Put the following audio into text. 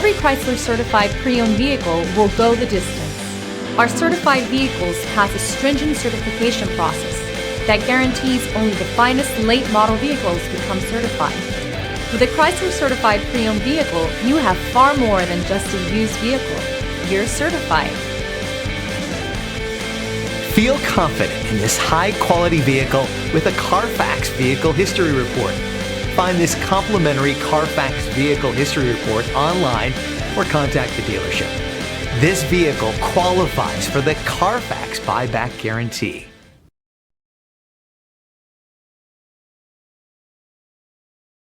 Every Chrysler certified pre-owned vehicle will go the distance. Our certified vehicles pass a stringent certification process that guarantees only the finest late model vehicles become certified. With a Chrysler certified pre-owned vehicle, you have far more than just a used vehicle. You're certified. Feel confident in this high-quality vehicle with a Carfax Vehicle History Report. Find this complimentary Carfax Vehicle History Report online or contact the dealership. This vehicle qualifies for the Carfax Buyback Guarantee.